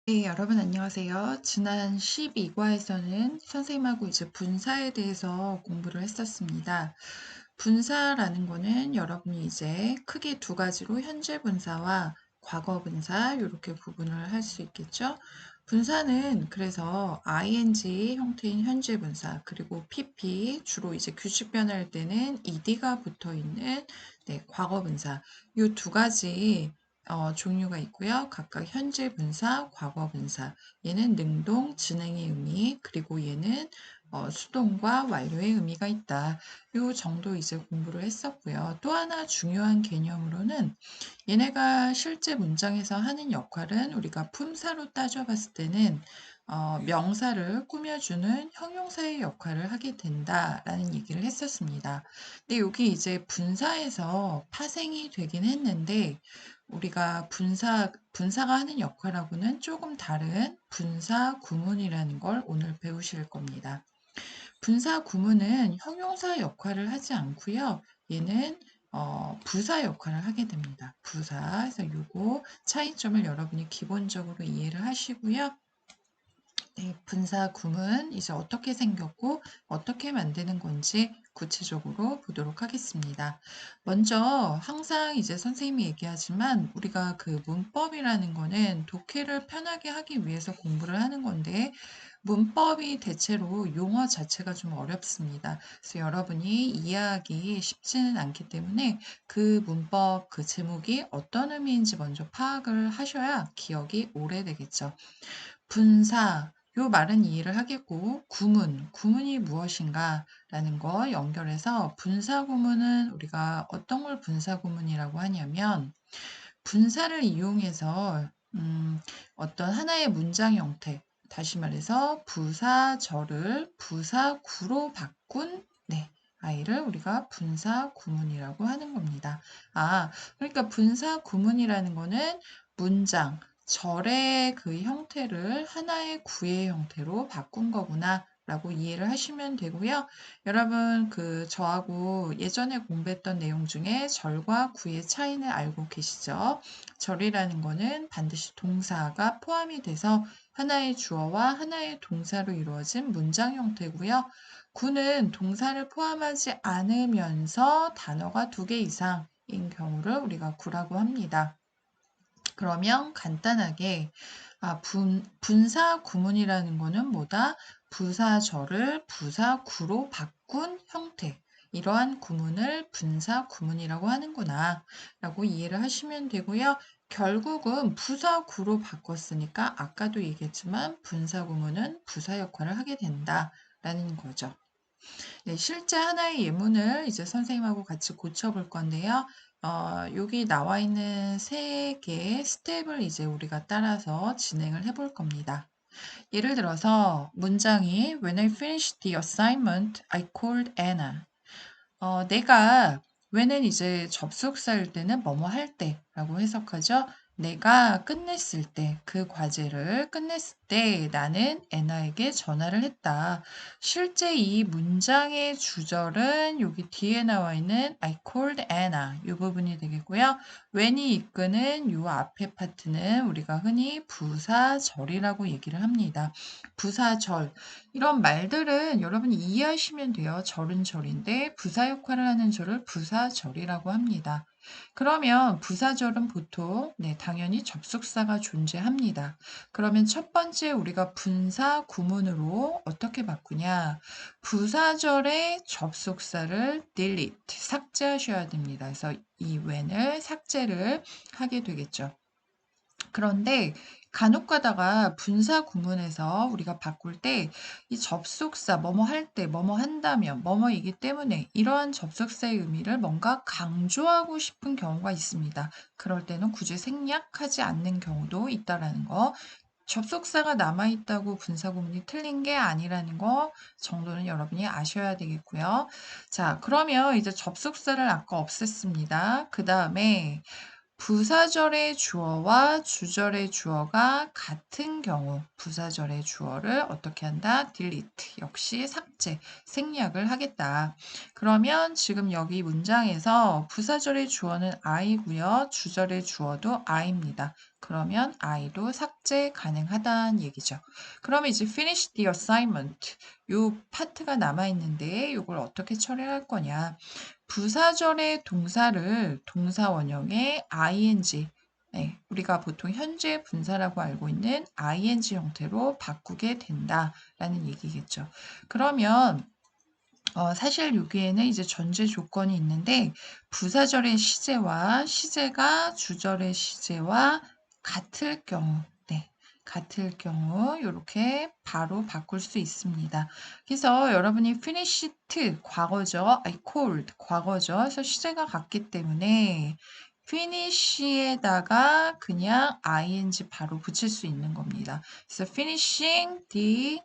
네, 여러분 안녕하세요. 지난 12과에서는 선생님하고 이제 분사에 대해서 공부를 했었습니다. 분사라는 거는 여러분이 이제 크게 두 가지로 현재 분사와 과거 분사 이렇게 구분을 할 수 있겠죠. 분사는 그래서 ing 형태인 현재 분사 그리고 pp 주로 이제 규칙 변할 때는 ed가 붙어 있는 네, 과거 분사 이 두 가지 종류가 있고요. 각각 현재 분사, 과거 분사. 얘는 능동, 진행의 의미, 그리고 얘는 수동과 완료의 의미가 있다. 요 정도 이제 공부를 했었고요. 또 하나 중요한 개념으로는 얘네가 실제 문장에서 하는 역할은 우리가 품사로 따져봤을 때는 명사를 꾸며주는 형용사의 역할을 하게 된다라는 얘기를 했었습니다. 근데 여기 이제 분사에서 파생이 되긴 했는데 우리가 분사가 하는 역할하고는 조금 다른 분사 구문이라는 걸 오늘 배우실 겁니다. 분사 구문은 형용사 역할을 하지 않고요. 얘는 부사 역할을 하게 됩니다. 부사. 그래서 요거 차이점을 여러분이 기본적으로 이해를 하시고요. 네, 분사 구문 이제 어떻게 생겼고 어떻게 만드는 건지 구체적으로 보도록 하겠습니다. 먼저 항상 이제 선생님이 얘기하지만 우리가 그 문법이라는 거는 독해를 편하게 하기 위해서 공부를 하는 건데 문법이 대체로 용어 자체가 좀 어렵습니다. 그래서 여러분이 이해하기 쉽지는 않기 때문에 그 문법 그 제목이 어떤 의미인지 먼저 파악을 하셔야 기억이 오래되겠죠. 분사, 요 말은 이해를 하겠고, 구문이 무엇인가 라는 거 연결해서 분사 구문은 우리가 어떤 걸 분사 구문이라고 하냐면, 분사를 이용해서, 어떤 하나의 문장 형태, 다시 말해서 부사절을 부사구로 바꾼, 네, 아이를 우리가 분사 구문이라고 하는 겁니다. 그러니까 분사 구문이라는 거는 문장, 절의 그 형태를 하나의 구의 형태로 바꾼 거구나 라고 이해를 하시면 되고요. 여러분 저하고 예전에 공부했던 내용 중에 절과 구의 차이는 알고 계시죠? 절이라는 거는 반드시 동사가 포함이 돼서 하나의 주어와 하나의 동사로 이루어진 문장 형태고요. 구는 동사를 포함하지 않으면서 단어가 두 개 이상인 경우를 우리가 구라고 합니다. 그러면 간단하게 분사 구문이라는 거는 뭐다? 부사절을 부사구로 바꾼 형태. 이러한 구문을 분사 구문이라고 하는구나 라고 이해를 하시면 되고요. 결국은 부사구로 바꿨으니까 아까도 얘기했지만 분사 구문은 부사 역할을 하게 된다라는 거죠. 네, 실제 하나의 예문을 이제 선생님하고 같이 고쳐볼 건데요. 여기 나와 있는 세 개의 스텝을 이제 우리가 따라서 진행을 해볼 겁니다. 예를 들어서 문장이 When I finished the assignment, I called Anna. 내가 when은 이제 접속사일 때는 뭐뭐 할 때라고 해석하죠. 내가 끝냈을 때, 그 과제를 끝냈을 때 나는 애나에게 전화를 했다. 실제 이 문장의 주절은 여기 뒤에 나와 있는 I called Anna 이 부분이 되겠고요. when이 이끄는 이 앞에 파트는 우리가 흔히 부사절이라고 얘기를 합니다. 부사절. 이런 말들은 여러분이 이해하시면 돼요. 절은 절인데 부사 역할을 하는 절을 부사절이라고 합니다. 그러면 부사절은 보통 당연히 접속사가 존재합니다. 그러면 첫 번째 우리가 분사 구문으로 어떻게 바꾸냐? 부사절의 접속사를 delete, 삭제하셔야 됩니다. 그래서 이 when을 삭제를 하게 되겠죠. 그런데 간혹 가다가 분사 구문에서 우리가 바꿀 때 이 접속사 뭐뭐 할 때, 뭐뭐 한다면, 뭐뭐이기 때문에 이러한 접속사의 의미를 뭔가 강조하고 싶은 경우가 있습니다. 그럴 때는 굳이 생략하지 않는 경우도 있다라는 거. 접속사가 남아있다고 분사 구문이 틀린 게 아니라는 거 정도는 여러분이 아셔야 되겠고요. 자, 그러면 이제 접속사를 아까 없앴습니다. 그 다음에 부사절의 주어와 주절의 주어가 같은 경우 부사절의 주어를 어떻게 한다? delete, 역시 삭제, 생략을 하겠다. 그러면 지금 여기 문장에서 부사절의 주어는 I고요. 주절의 주어도 I입니다. 그러면 I도 삭제 가능하다는 얘기죠. 그러면 이제 finish the assignment. 요 파트가 남아있는데 이걸 어떻게 처리할 거냐. 부사절의 동사를 동사 원형의 ing, 네, 우리가 보통 현재 분사라고 알고 있는 ing 형태로 바꾸게 된다라는 얘기겠죠. 그러면 사실 여기에는 이제 전제 조건이 있는데 부사절의 시제와 시제가 주절의 시제와 같을 경우, 네, 같을 경우 이렇게 바로 바꿀 수 있습니다. 그래서 여러분이 finished 과거죠, I called 과거죠. 그래서 시제가 같기 때문에 finish에다가 그냥 ing 바로 붙일 수 있는 겁니다. 그래서 finishing the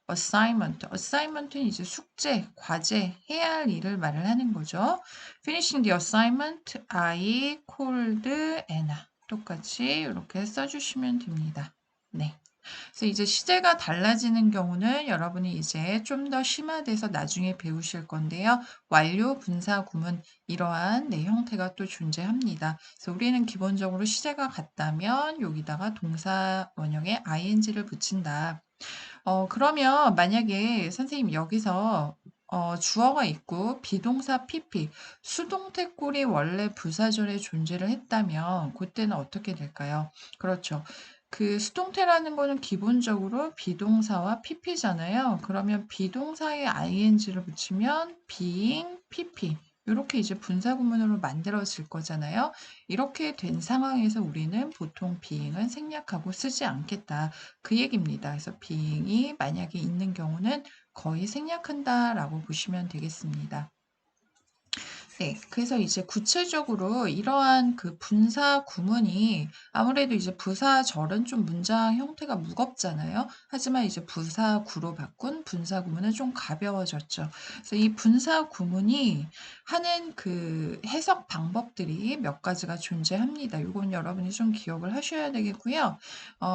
assignment는 이제 숙제, 과제, 해야 할 일을 말을 하는 거죠. finishing the assignment, I called Anna. 똑같이 이렇게 써주시면 됩니다. 네. 그래서 이제 시제가 달라지는 경우는 여러분이 이제 좀 더 심화돼서 나중에 배우실 건데요. 완료, 분사, 구문 이러한 네, 형태가 또 존재합니다. 그래서 우리는 기본적으로 시제가 같다면 여기다가 동사 원형에 ing를 붙인다. 그러면 만약에 선생님 여기서 주어가 있고 비동사 PP, 수동태꼴이 원래 부사절에 존재를 했다면 그때는 어떻게 될까요? 그렇죠. 그 수동태라는 거는 기본적으로 비동사와 PP잖아요. 그러면 비동사에 ing를 붙이면 being, PP 이렇게 이제 분사구문으로 만들어질 거잖아요. 이렇게 된 상황에서 우리는 보통 being은 생략하고 쓰지 않겠다. 그 얘기입니다. 그래서 being이 만약에 있는 경우는 거의 생략한다라고 보시면 되겠습니다. 네, 그래서 이제 구체적으로 이러한 그 분사 구문이 아무래도 이제 부사절은 좀 문장 형태가 무겁잖아요. 하지만 이제 부사구로 바꾼 분사 구문은 좀 가벼워졌죠. 그래서 이 분사 구문이 하는 그 해석 방법들이 몇 가지가 존재합니다. 이건 여러분이 좀 기억을 하셔야 되겠고요.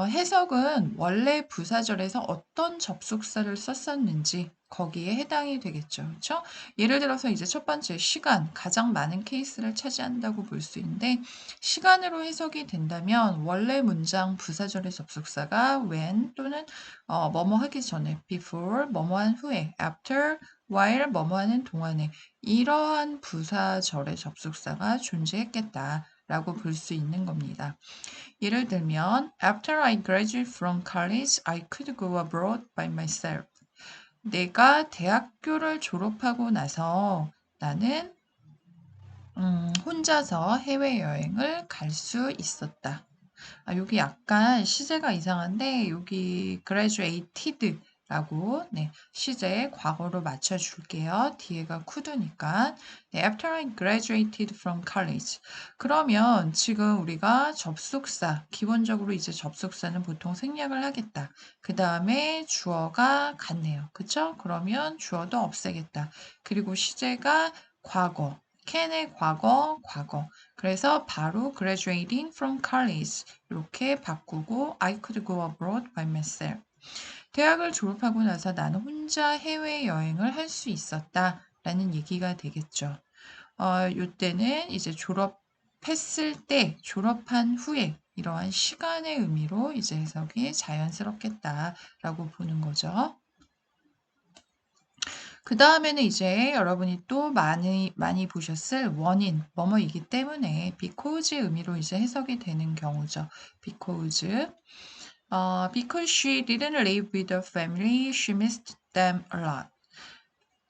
해석은 원래 부사절에서 어떤 접속사를 썼었는지 거기에 해당이 되겠죠. 그렇죠? 예를 들어서 이제 첫 번째 시간, 가장 많은 케이스를 차지한다고 볼 수 있는데 시간으로 해석이 된다면 원래 문장 부사절의 접속사가 when 또는 뭐뭐 하기 전에 before, 뭐뭐한 후에 after, while, 뭐뭐 하는 동안에 이러한 부사절의 접속사가 존재했겠다라고 볼 수 있는 겁니다. 예를 들면 After I graduate from college, I could go abroad by myself. 내가 대학교를 졸업하고 나서 나는 혼자서 해외여행을 갈 수 있었다. 여기 약간 시제가 이상한데 여기 graduated라고 네, 시제 과거로 맞춰줄게요. 뒤에가 could니까 네, After I graduated from college. 그러면 지금 우리가 접속사, 기본적으로 이제 접속사는 보통 생략을 하겠다. 그 다음에 주어가 같네요. 그쵸? 그러면 주어도 없애겠다. 그리고 시제가 과거, can의 과거, 과거. 그래서 바로 graduating from college 이렇게 바꾸고 I could go abroad by myself. 대학을 졸업하고 나서 나는 혼자 해외여행을 할 수 있었다 라는 얘기가 되겠죠. 이때는 이제 졸업했을 때, 졸업한 후에 이러한 시간의 의미로 이제 해석이 자연스럽겠다라고 보는 거죠. 그 다음에는 이제 여러분이 또 많이 보셨을 원인, 뭐뭐이기 때문에 because의 의미로 이제 해석이 되는 경우죠. because. Because she didn't live with the family, she missed them a lot.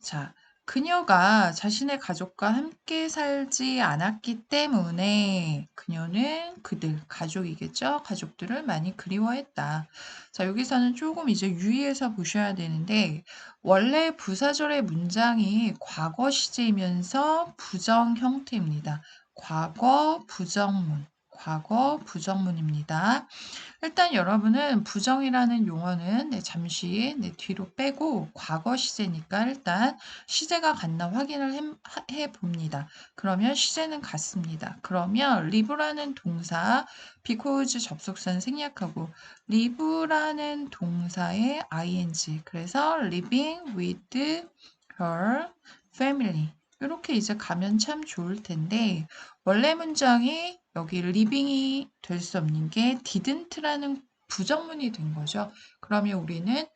자, 그녀가 자신의 가족과 함께 살지 않았기 때문에 그녀는 그들, 가족이겠죠? 가족들을 많이 그리워했다. 자, 여기서는 조금 이제 유의해서 보셔야 되는데, 원래 부사절의 문장이 과거 시제이면서 부정 형태입니다. 과거 부정문. 과거 부정문입니다. 일단 여러분은 부정이라는 용어는 잠시 뒤로 빼고 과거 시제니까 일단 시제가 같나 확인을 해 봅니다. 그러면 시제는 같습니다. 그러면 live라는 동사 because 접속사는 생략하고 live라는 동사의 ing 그래서 living with her family 이렇게 이제 가면 참 좋을 텐데 원래 문장이 여기 living이 될 수 없는 게 didn't라는 부정문이 된 거죠. 그러면 우리는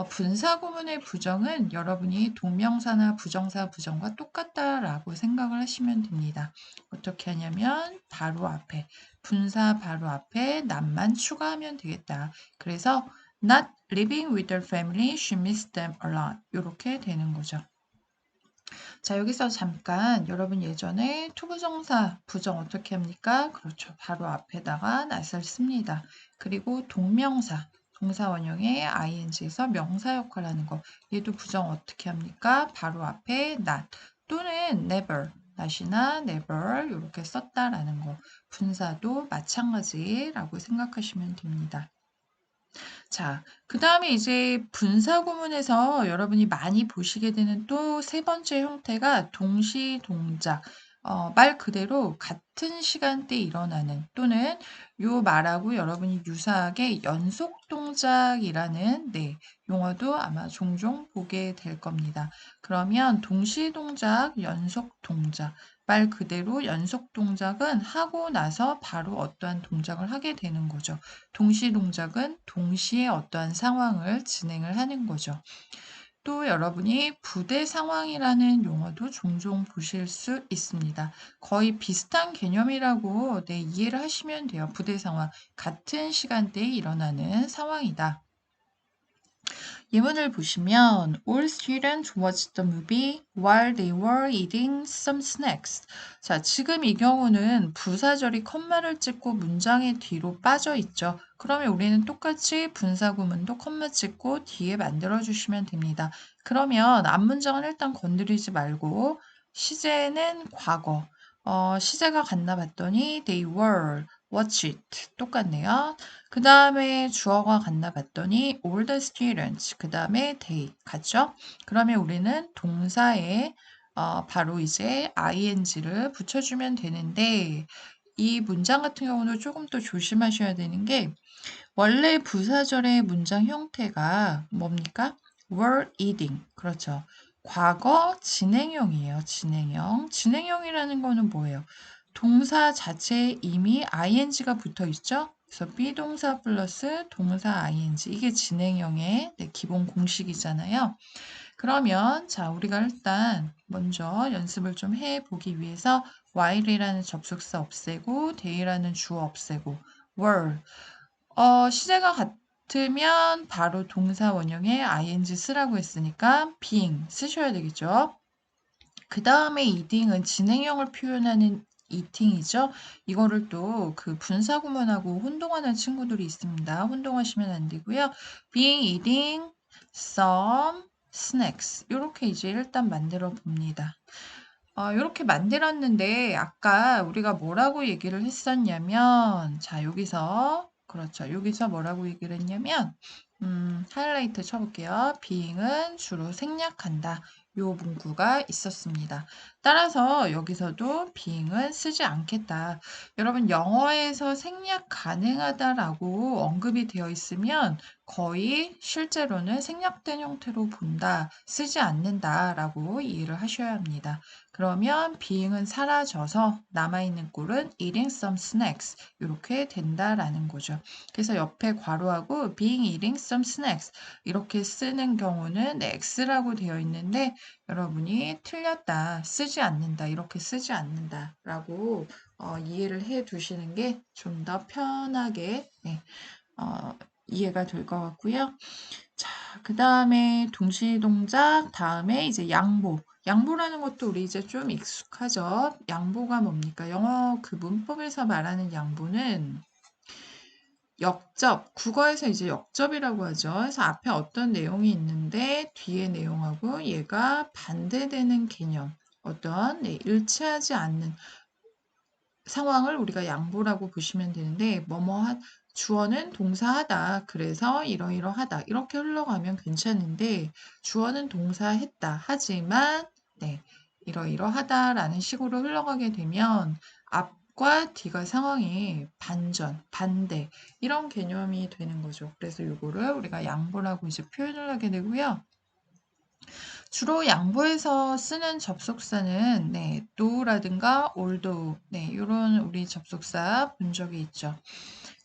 분사구문의 부정은 여러분이 동명사나 부정사 부정과 똑같다라고 생각을 하시면 됩니다. 어떻게 하냐면 바로 앞에 분사 바로 앞에 not만 추가하면 되겠다. 그래서 not living with their family, she missed them a lot. 이렇게 되는 거죠. 자, 여기서 잠깐 여러분 예전에 투부정사 부정 어떻게 합니까? 그렇죠. 바로 앞에다가 not을 씁니다. 그리고 동명사 동사 원형의 ing에서 명사 역할을 하는 거. 얘도 부정 어떻게 합니까? 바로 앞에 not 또는 never not이나 never 이렇게 썼다라는 거. 분사도 마찬가지라고 생각하시면 됩니다. 자, 그 다음에 이제 분사구문에서 여러분이 많이 보시게 되는 또 세 번째 형태가 동시 동작. 말 그대로 같은 시간대에 일어나는 또는 요 말하고 여러분이 유사하게 연속 동작이라는 용어도 아마 종종 보게 될 겁니다. 그러면 동시 동작, 연속 동작. 말 그대로 연속 동작은 하고 나서 바로 어떠한 동작을 하게 되는 거죠. 동시 동작은 동시에 어떠한 상황을 진행을 하는 거죠. 또 여러분이 부대 상황이라는 용어도 종종 보실 수 있습니다. 거의 비슷한 개념이라고 이해를 하시면 돼요. 부대 상황, 같은 시간대에 일어나는 상황이다. 예문을 보시면 All students watched the movie while they were eating some snacks. 자, 지금 이 경우는 부사절이 컴마를 찍고 문장의 뒤로 빠져 있죠. 그러면 우리는 똑같이 분사구문도 컴마 찍고 뒤에 만들어 주시면 됩니다. 그러면 앞문장은 일단 건드리지 말고 시제는 과거. 시제가 갔나 봤더니 they were watch it 똑같네요. 그 다음에 주어가 갔나 봤더니 all the students 그 다음에 they 같죠? 그러면 우리는 동사에 바로 이제 ing를 붙여주면 되는데 이 문장 같은 경우는 조금 더 조심하셔야 되는 게 원래 부사절의 문장 형태가 뭡니까? were eating 그렇죠. 과거 진행형이에요. 진행형. 진행형이라는 거는 뭐예요? 동사 자체에 이미 ing가 붙어 있죠? 그래서 비동사 플러스 동사 ing 이게 진행형의 기본 공식이잖아요. 그러면 자 우리가 일단 먼저 연습을 좀 해보기 위해서 while이라는 접속사 없애고 day라는 주어 없애고 were 시제가 같으면 바로 동사 원형에 ing 쓰라고 했으니까 being 쓰셔야 되겠죠. 그 다음에 eating은 진행형을 표현하는 eating이죠. 이거를 또 그 분사구문하고 혼동하는 친구들이 있습니다. 혼동하시면 안 되고요. being eating some snacks 이렇게 이제 일단 만들어 봅니다. 이렇게 만들었는데 아까 우리가 뭐라고 얘기를 했었냐면 자 여기서 그렇죠. 여기서 뭐라고 얘기를 했냐면 하이라이트 쳐볼게요. being은 주로 생략한다. 요 문구가 있었습니다. 따라서 여기서도 being은 쓰지 않겠다. 여러분 영어에서 생략 가능하다라고 언급이 되어 있으면 거의 실제로는 생략된 형태로 본다, 쓰지 않는다라고 이해를 하셔야 합니다. 그러면 being은 사라져서 남아있는 꼴은 eating some snacks 이렇게 된다라는 거죠. 그래서 옆에 괄호하고 being eating some snacks 이렇게 쓰는 경우는 x라고 되어 있는데 여러분이 틀렸다, 쓰지 않는다, 이렇게 쓰지 않는다라고 이해를 해 두시는 게 좀 더 편하게 이해가 될 것 같고요. 자, 그 다음에 동시동작, 다음에 이제 양보. 양보라는 것도 우리 이제 좀 익숙하죠. 양보가 뭡니까? 영어 그 문법에서 말하는 양보는 역접, 국어에서 이제 역접이라고 하죠. 그래서 앞에 어떤 내용이 있는데 뒤에 내용하고 얘가 반대되는 개념, 어떤 일치하지 않는 상황을 우리가 양보라고 보시면 되는데 주어는 동사하다. 그래서 이러이러하다. 이렇게 흘러가면 괜찮은데 주어는 동사했다. 하지만 이러이러하다라는 식으로 흘러가게 되면 앞과 뒤가 상황이 반대 이런 개념이 되는 거죠. 그래서 이거를 우리가 양보라고 이제 표현을 하게 되고요. 주로 양보해서 쓰는 접속사는 do라든가 although 요런 우리 접속사 본 적이 있죠.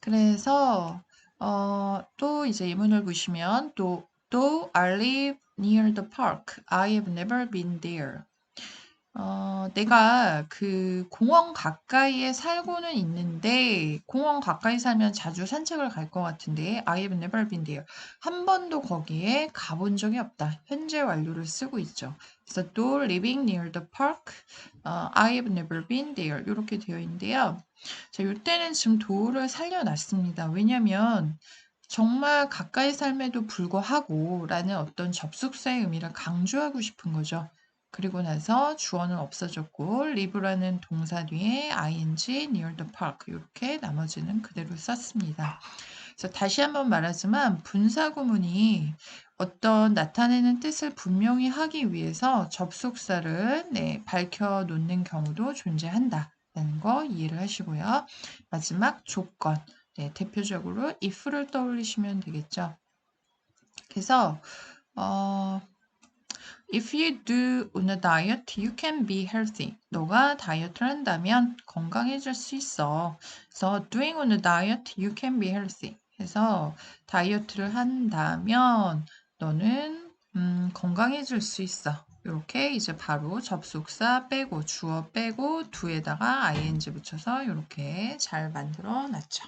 그래서 또 이제 예문을 보시면 though I live near the park, I have never been there. 내가 그 공원 가까이에 살고는 있는데 공원 가까이 살면 자주 산책을 갈 것 같은데 I have never been there. 한 번도 거기에 가본 적이 없다. 현재 완료를 쓰고 있죠. 그래서 though living near the park, I have never been there. 이렇게 되어 있는데요. 자, 이때는 지금 do를 살려놨습니다. 왜냐면 정말 가까이 삶에도 불구하고 라는 어떤 접속사의 의미를 강조하고 싶은 거죠. 그리고 나서 주어는 없어졌고 live라는 동사 뒤에 ing near the park 이렇게 나머지는 그대로 썼습니다. 그래서 다시 한번 말하지만 분사 구문이 어떤 나타내는 뜻을 분명히 하기 위해서 접속사를 밝혀 놓는 경우도 존재한다라는 거 이해를 하시고요. 마지막 조건, 대표적으로 if를 떠올리시면 되겠죠. 그래서 If you do on a diet, you can be healthy. 너가 다이어트를 한다면 건강해질 수 있어. 그래서 doing on a diet, you can be healthy. 그래서 다이어트를 한다면 너는 건강해질 수 있어. 이렇게 이제 바로 접속사 빼고 주어 빼고 do에다가 ing 붙여서 이렇게 잘 만들어 놨죠.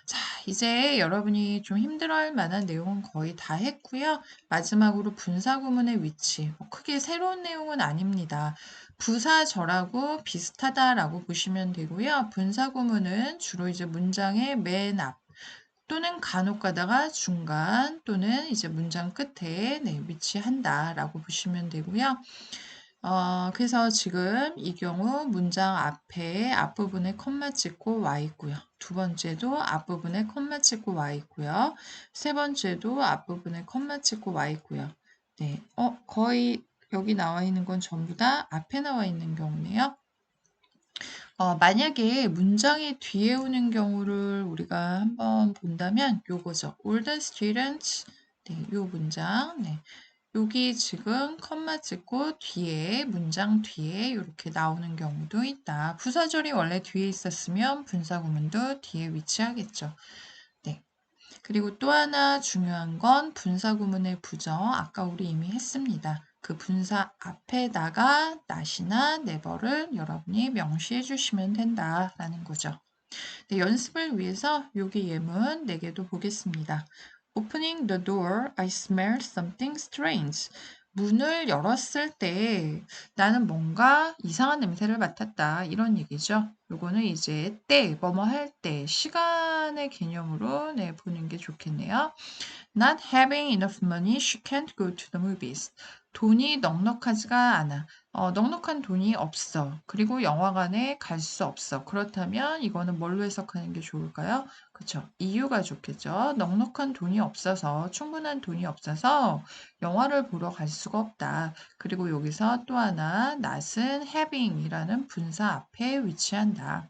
자, 이제 여러분이 좀 힘들어할 만한 내용은 거의 다 했고요. 마지막으로 분사 구문의 위치. 크게 새로운 내용은 아닙니다. 부사절하고 비슷하다라고 보시면 되고요. 분사 구문은 주로 이제 문장의 맨 앞 또는 간혹 가다가 중간 또는 이제 문장 끝에 위치한다라고 보시면 되고요. 그래서 지금 이 경우 문장 앞에 앞부분에 콤마 찍고 와 있고요. 두 번째도 앞부분에 콤마 찍고 와 있고요. 세 번째도 앞부분에 콤마 찍고 와 있고요. 네, 거의 여기 나와 있는 건 전부 다 앞에 나와 있는 경우네요. 만약에 문장의 뒤에 오는 경우를 우리가 한번 본다면 요거죠. All the students, 요 문장, 여기 지금 컴마 찍고 뒤에 문장 뒤에 이렇게 나오는 경우도 있다. 부사절이 원래 뒤에 있었으면 분사구문도 뒤에 위치하겠죠. 네. 그리고 또 하나 중요한 건 분사구문의 부정. 아까 우리 이미 했습니다. 그 분사 앞에다가 not이나 never를 여러분이 명시해 주시면 된다라는 거죠. 네, 연습을 위해서 여기 예문 4개도 보겠습니다. Opening the door, I smelled something strange. 문을 열었을 때 나는 뭔가 이상한 냄새를 맡았다. 이런 얘기죠. 요거는 이제 뭐뭐 할 때, 시간의 개념으로 보는 게 좋겠네요. Not having enough money, she can't go to the movies. 돈이 넉넉하지가 않아. 넉넉한 돈이 없어. 그리고 영화관에 갈 수 없어. 그렇다면 이거는 뭘로 해석하는 게 좋을까요? 그쵸. 이유가 좋겠죠. 넉넉한 돈이 없어서, 충분한 돈이 없어서 영화를 보러 갈 수가 없다. 그리고 여기서 또 하나, not은 having이라는 분사 앞에 위치한다.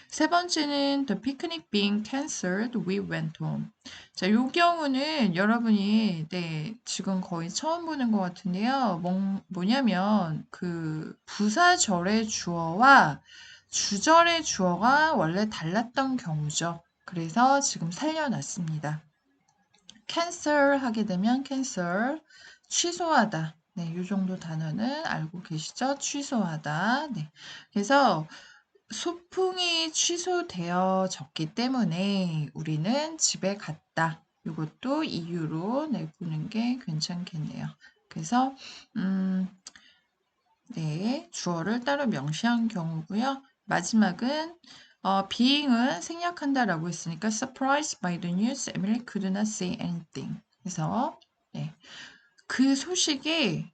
세 번째는 the picnic being cancelled, we went home. 자, 요 경우는 여러분이 지금 거의 처음 보는 것 같은데요. 뭐냐면 그 부사절의 주어와 주절의 주어가 원래 달랐던 경우죠. 그래서 지금 살려놨습니다. cancel 하게 되면 cancel, 취소하다. 요 정도 단어는 알고 계시죠? 취소하다. 그래서 소풍이 취소되어졌기 때문에 우리는 집에 갔다. 이것도 이유로 내보는 게 괜찮겠네요. 그래서 주어를 따로 명시한 경우고요. 마지막은 being은 생략한다라고 했으니까 surprised by the news, Emily could not say anything. 그래서 그 소식에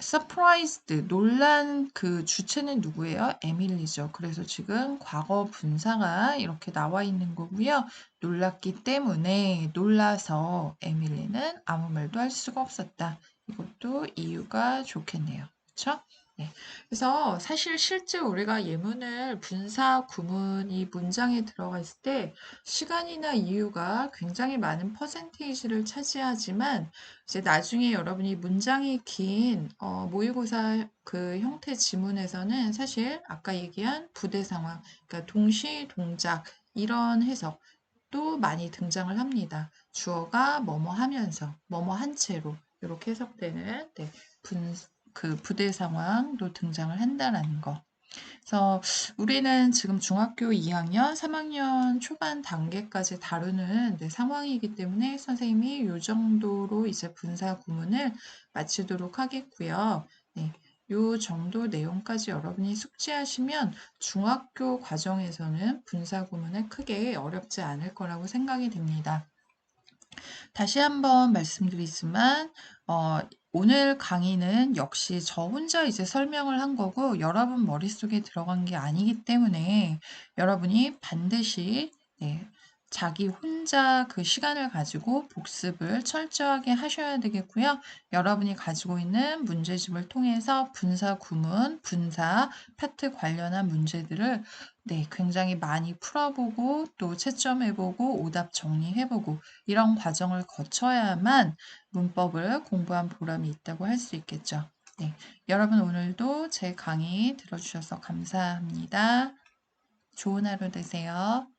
surprised, 놀란 그 주체는 누구예요? 에밀리죠. 그래서 지금 과거 분사가 이렇게 나와 있는 거고요. 놀랐기 때문에 놀라서 에밀리는 아무 말도 할 수가 없었다. 이것도 이유가 좋겠네요. 그렇죠? 네. 그래서 사실 실제 우리가 예문을 분사, 구문 이 문장에 들어가 있을 때 시간이나 이유가 굉장히 많은 퍼센테이지를 차지하지만 이제 나중에 여러분이 문장이 긴 모의고사 그 형태 지문에서는 사실 아까 얘기한 부대 상황, 그러니까 동시 동작 이런 해석도 많이 등장을 합니다. 주어가 뭐뭐 하면서, 뭐뭐 한 채로 이렇게 해석되는 네, 그 부대 상황도 등장을 한다라는 거. 그래서 우리는 지금 중학교 2학년, 3학년 초반 단계까지 다루는 네, 상황이기 때문에 선생님이 이 정도로 이제 분사 구문을 마치도록 하겠고요. 네, 요 정도 내용까지 여러분이 숙지하시면 중학교 과정에서는 분사 구문을 크게 어렵지 않을 거라고 생각이 됩니다. 다시 한번 말씀드리지만 어 오늘 강의는 역시 저 혼자 이제 설명을 한 거고 여러분 머릿속에 들어간 게 아니기 때문에 여러분이 반드시 네, 자기 혼자 그 시간을 가지고 복습을 철저하게 하셔야 되겠고요. 여러분이 가지고 있는 문제집을 통해서 분사 구문, 분사, 파트 관련한 문제들을 네, 굉장히 많이 풀어보고 또 채점해보고 오답 정리해보고 이런 과정을 거쳐야만 문법을 공부한 보람이 있다고 할 수 있겠죠. 네, 여러분 오늘도 제 강의 들어주셔서 감사합니다. 좋은 하루 되세요.